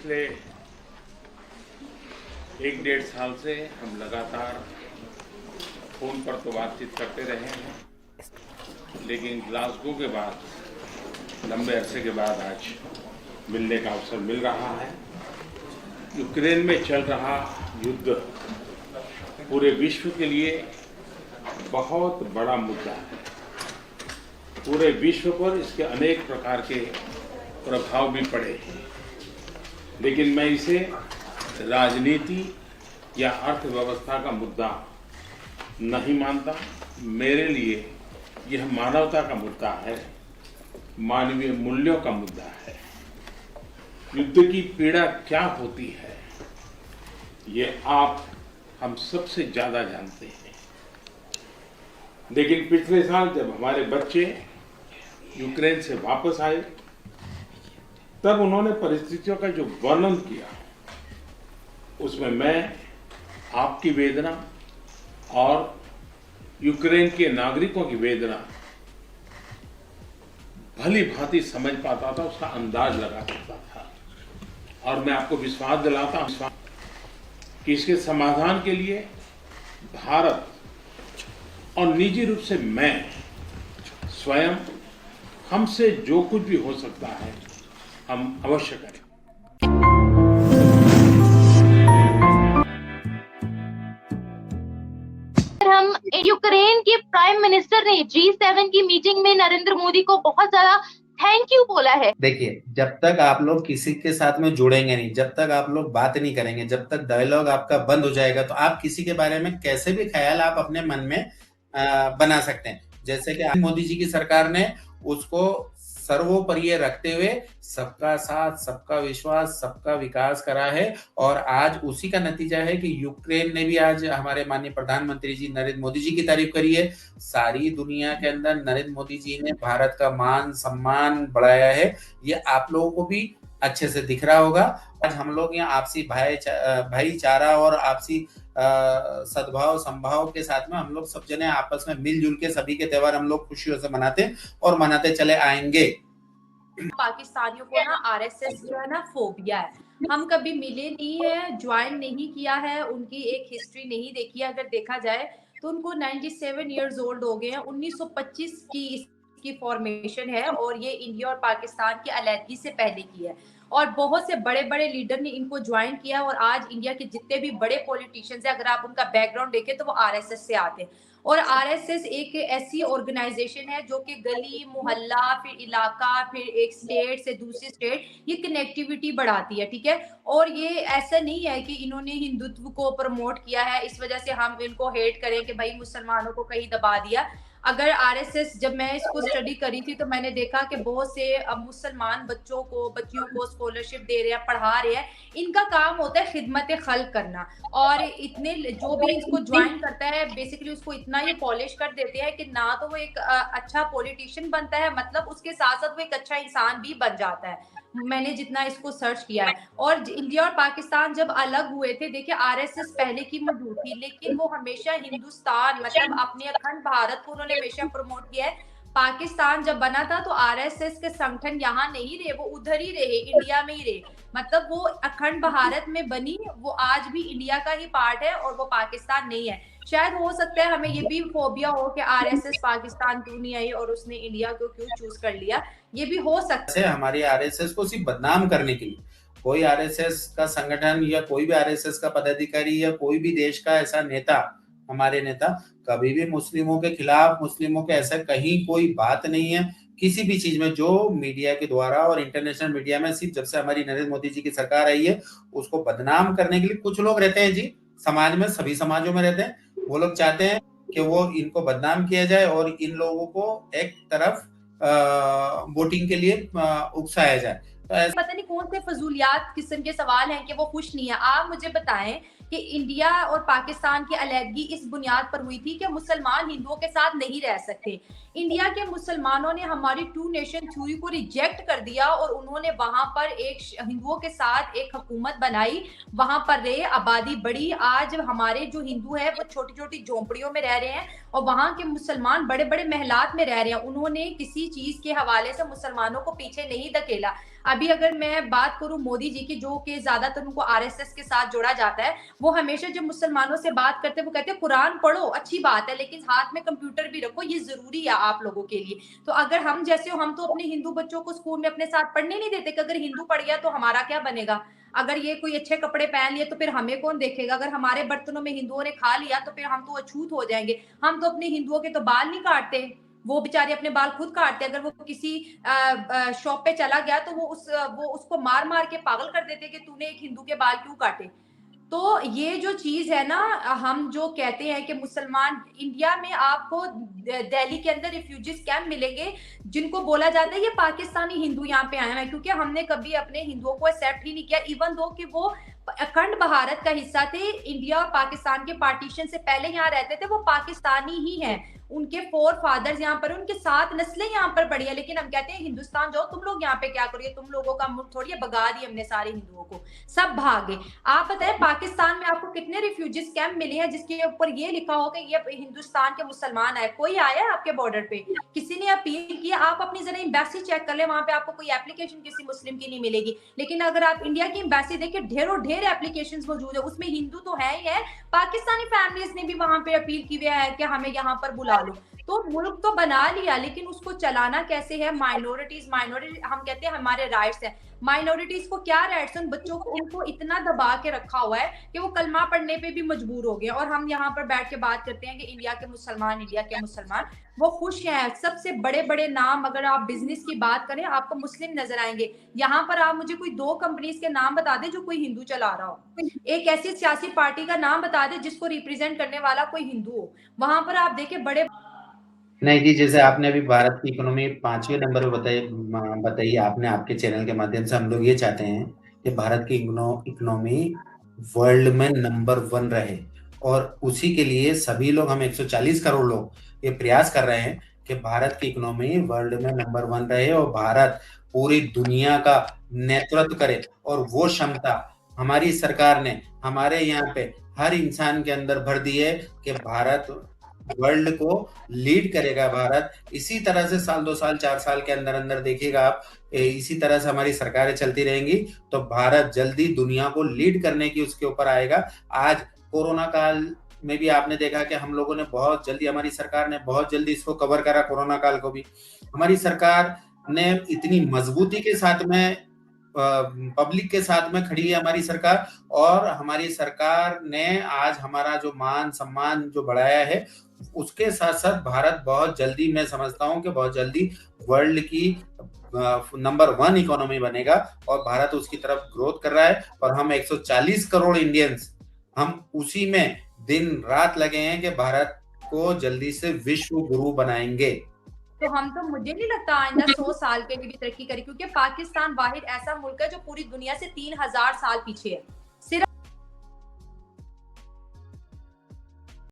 पिछले 1-1.5 साल से हम लगातार फोन पर तो बातचीत करते रहे हैं, लेकिन ग्लासगो के बाद लंबे अरसे के बाद आज मिलने का अवसर मिल रहा है। यूक्रेन में चल रहा युद्ध पूरे विश्व के लिए बहुत बड़ा मुद्दा है। पूरे विश्व पर इसके अनेक प्रकार के प्रभाव भी पड़े हैं, लेकिन मैं इसे राजनीति या अर्थव्यवस्था का मुद्दा नहीं मानता। मेरे लिए यह मानवता का मुद्दा है, मानवीय मूल्यों का मुद्दा है। युद्ध की पीड़ा क्या होती है, ये आप हम सबसे ज्यादा जानते हैं। लेकिन पिछले साल जब हमारे बच्चे यूक्रेन से वापस आए, तब उन्होंने परिस्थितियों का जो वर्णन किया, उसमें मैं आपकी वेदना और यूक्रेन के नागरिकों की वेदना भली भांति समझ पाता था, उसका अंदाज लगा सकता था। और मैं आपको विश्वास दिलाता हूं कि इसके समाधान के लिए भारत और निजी रूप से मैं स्वयं, हमसे जो कुछ भी हो सकता है हम अवश्य करें। हम यूक्रेन के प्राइम मिनिस्टर ने G7 की मीटिंग में नरेंद्र मोदी को बहुत ज्यादा थैंक यू बोला है। देखिए, जब तक आप लोग किसी के साथ में जुड़ेंगे नहीं, जब तक आप लोग बात नहीं करेंगे, जब तक डायलॉग आपका बंद हो जाएगा, तो आप किसी के बारे में कैसे भी ख्याल आप अपने मन में बना सकते हैं। जैसे कि मोदी जी की सरकार ने उसको सर्वोपरि रखते हुए सबका साथ, सबका विश्वास, सबका विकास करा है। और आज उसी का नतीजा है कि यूक्रेन ने भी आज हमारे माननीय प्रधानमंत्री जी नरेंद्र मोदी जी की तारीफ करी है। सारी दुनिया के अंदर नरेंद्र मोदी जी ने भारत का मान सम्मान बढ़ाया है। ये आप लोगों को भी अच्छे से दिख रहा होगा। आज हम लोग यहाँ आपसी भाईचारा और आपसी सद्भाव संभाव के साथ में हम लोग सब जने आपस में मिलजुल के सभी के त्योहार हम लोग खुशियों से मनाते और मनाते चले आएंगे। पाकिस्तानियों को ना आरएसएस जो है ना फोबिया है। हम कभी मिले नहीं है, ज्वाइन नहीं किया है, उनकी एक हिस्ट्री नहीं देखी है। अगर देखा जाए तो उनको 97 इयर्स ओल्ड हो गए हैं। 1925 की इसकी फॉर्मेशन है और ये इंडिया और पाकिस्तान की अलहदगी से पहले की है। और बहुत से बड़े बड़े लीडर ने इनको ज्वाइन किया और आज इंडिया के जितने भी बड़े पॉलिटिशियंस हैं, अगर आप उनका बैकग्राउंड देखें तो वो आरएसएस से आते हैं। और आरएसएस एक ऐसी ऑर्गेनाइजेशन है जो कि गली मोहल्ला, फिर इलाका, फिर एक स्टेट से दूसरी स्टेट, ये कनेक्टिविटी बढ़ाती है। ठीक है, और ये ऐसा नहीं है कि इन्होंने हिंदुत्व को प्रमोट किया है इस वजह से हम इनको हेट करें कि भाई मुसलमानों को कहीं दबा दिया। अगर आरएसएस, जब मैं इसको स्टडी करी थी तो मैंने देखा कि बहुत से मुसलमान बच्चों को, बच्चियों को स्कॉलरशिप दे रहे हैं, पढ़ा रहे हैं। इनका काम होता है खिदमत खल्क करना। और इतने जो भी इसको ज्वाइन करता है बेसिकली उसको इतना ये पॉलिश कर देते हैं कि ना तो वो एक अच्छा पॉलिटिशियन बनता है, मतलब उसके साथ साथ वो एक अच्छा इंसान भी बन जाता है। मैंने जितना इसको सर्च किया है। और इंडिया और पाकिस्तान जब अलग हुए थे, देखिए आरएसएस पहले की मौजूद थी, लेकिन वो हमेशा हिंदुस्तान, मतलब अपने अखंड भारत को उन्होंने हमेशा प्रमोट किया है। पाकिस्तान जब बना था तो आरएसएस के संगठन यहाँ नहीं रहे, वो उधर ही रहे, इंडिया में ही रहे। मतलब वो अखंड भारत में बनी, वो आज भी इंडिया का ही पार्ट है और वो पाकिस्तान नहीं है। शायद हो सकता है हमें ये भी फोबिया हो कि आरएसएस पाकिस्तान क्यों नहीं आई और उसने इंडिया को क्यों चूज कर लिया, ये भी हो सकता है। हमारी आरएसएस को सिर्फ बदनाम करने के लिए कोई आरएसएस का संगठन या कोई भी आरएसएस का पदाधिकारी या कोई भी देश का ऐसा नेता, हमारे नेता कभी भी मुस्लिमों के खिलाफ, मुस्लिमों के ऐसा कहीं कोई बात नहीं है किसी भी चीज में। जो मीडिया के द्वारा और इंटरनेशनल मीडिया में सिर्फ जब से हमारी नरेंद्र मोदी जी की सरकार आई है उसको बदनाम करने के लिए कुछ लोग रहते हैं जी, समाज में, सभी समाजों में रहते हैं। वो लोग चाहते हैं कि वो इनको बदनाम किया जाए और इन लोगों को एक तरफ वोटिंग के लिए उकसाया जाए। तो पता नहीं कौन से फजूलियात किस्म के सवाल हैं कि वो खुश नहीं है। आप मुझे बताएं कि इंडिया और पाकिस्तान की अलहदगी इस बुनियाद पर हुई थी कि मुसलमान हिंदुओं के साथ नहीं रह सकते। इंडिया के मुसलमानों ने हमारी टू नेशन थ्योरी को रिजेक्ट कर दिया और उन्होंने वहां पर एक हिंदुओं के साथ एक हुकूमत बनाई, वहां पर रहे, आबादी बढ़ी। आज हमारे जो हिंदू है वो छोटी छोटी झोंपड़ियों में रह रहे हैं और वहां के मुसलमान बड़े बड़े महलात में रह रहे हैं। उन्होंने किसी चीज के हवाले से मुसलमानों को पीछे नहीं धकेला। अभी अगर मैं बात करूं मोदी जी की, जो कि ज्यादातर उनको आरएसएस के साथ जोड़ा जाता है, वो हमेशा जब मुसलमानों से बात करते हैं वो कहते हैं कुरान पढ़ो, अच्छी बात है, लेकिन हाथ में कंप्यूटर भी रखो, ये जरूरी है आप लोगों के लिए। तो अगर हम जैसे हो, हम तो अपने हिंदू बच्चों को स्कूल में अपने साथ पढ़ने नहीं देते कि अगर हिंदू पढ़ गया तो हमारा क्या बनेगा, अगर ये कोई अच्छे कपड़े पहन लिए तो फिर हमें कौन देखेगा, अगर हमारे बर्तनों में हिंदुओं ने खा लिया तो फिर हम तो अछूत हो जाएंगे। हम तो अपने हिंदुओं के तो बाल नहीं काटते, वो बेचारे अपने बाल खुद काटते, अगर वो किसी शॉप पे चला गया तो वो उसको मार मार के पागल कर देते कि तूने एक हिंदू के बाल क्यों काटे। तो ये जो चीज है ना, हम जो कहते हैं कि मुसलमान इंडिया में आपको दिल्ली के अंदर रिफ्यूजीज कैंप मिलेंगे जिनको बोला जाता है ये पाकिस्तानी हिंदू यहाँ पे आए हैं, क्योंकि हमने कभी अपने हिंदुओं को एक्सेप्ट ही नहीं किया, इवन दो कि वो अखंड भारत का हिस्सा थे। इंडिया और पाकिस्तान के पार्टीशन से पहले यहाँ रहते थे, वो पाकिस्तानी ही हैं, उनके 4 फादर्स यहाँ पर, उनके 7 नस्लें यहाँ पर पड़ी है, लेकिन हम कहते हैं हिंदुस्तान जाओ, तुम लोग यहाँ पे क्या करोगे, तुम लोगों का मुल्क थोड़ी है, भगा दिए हमने सारे हिंदुओं को, सब भागे। आप बताएं पाकिस्तान में आपको कितने रिफ्यूजीज कैंप मिले हैं जिसके ऊपर ये लिखा हो कि ये हिंदुस्तान के मुसलमान आए, कोई आया है आपके बॉर्डर पे, किसी ने अपील किया? आप अपनी जरा एम्बेसी चेक कर ले, वहां पे आपको कोई एप्लीकेशन किसी मुस्लिम की नहीं मिलेगी। लेकिन अगर आप इंडिया की एम्बेसी देखिए, ढेरों ढेर एप्लीकेशन मौजूद है, उसमें हिंदू तो है ही है, पाकिस्तानी फैमिलीज ने भी वहां पे अपील की हुई है कि हमें यहाँ पर बुला लो। तो मुल्क तो बना लिया, लेकिन उसको चलाना कैसे है? माइनॉरिटीज हम कहते हैं हमारे राइट्स हैं, माइनॉरिटीज को क्या राइट्स है? उन बच्चों को उनको इतना दबा के रखा हुआ है कि वो कलमा पढ़ने पे भी मजबूर हो गए, और हम यहाँ पर बैठ के बात करते हैं कि इंडिया के मुसलमान वो खुश हैं। सबसे बड़े बड़े नाम, अगर आप बिजनेस की बात करें, आपको मुस्लिम नजर आएंगे। यहाँ पर आप मुझे कोई 2 कंपनीज के नाम बता दें जो कोई हिंदू चला रहा हो, एक ऐसी सियासी पार्टी का नाम बता दें जिसको रिप्रेजेंट करने वाला कोई हिंदू हो, वहां पर आप देखें बड़े नहीं जी, जैसे आपने अभी भारत की इकोनॉमी 5वें नंबर पे बताई आपने आपके चैनल के माध्यम से, हम लोग ये चाहते हैं कि भारत की इकोनॉमी वर्ल्ड में नंबर 1 रहे, और उसी के लिए सभी लोग, हम 140 करोड़ लोग ये प्रयास कर रहे हैं कि भारत की इकोनॉमी वर्ल्ड में नंबर 1 रहे और भारत पूरी दुनिया का नेतृत्व करे। और वो क्षमता हमारी सरकार ने हमारे यहाँ पे हर इंसान के अंदर भर दी है कि भारत वर्ल्ड को लीड करेगा। भारत इसी तरह से साल 2 साल 4 साल के अंदर अंदर देखिएगा आप, इसी तरह से हमारी सरकारें चलती रहेंगी तो भारत जल्दी दुनिया को लीड करने की उसके ऊपर आएगा। आज कोरोना काल में भी आपने देखा कि हम लोगों ने बहुत जल्दी, हमारी सरकार ने बहुत जल्दी इसको कवर करा, कोरोना काल को भी हमारी सरकार ने इतनी मजबूती के साथ में पब्लिक के साथ में खड़ी है हमारी सरकार, और हमारी सरकार ने आज हमारा जो मान सम्मान जो बढ़ाया है, उसके साथ साथ भारत बहुत जल्दी, मैं समझता हूं कि बहुत जल्दी वर्ल्ड की नंबर 1 इकोनॉमी बनेगा, और भारत उसकी तरफ ग्रोथ कर रहा है। और हम 140 करोड़ इंडियंस, हम उसी में दिन रात लगे हैं कि भारत को जल्दी से विश्व गुरु बनाएंगे। तो हम तो, मुझे नहीं लगता आइंदा 100 साल के लिए भी तरक्की करें, क्योंकि पाकिस्तान वाहिद ऐसा मुल्क है जो पूरी दुनिया से 3000 साल पीछे है।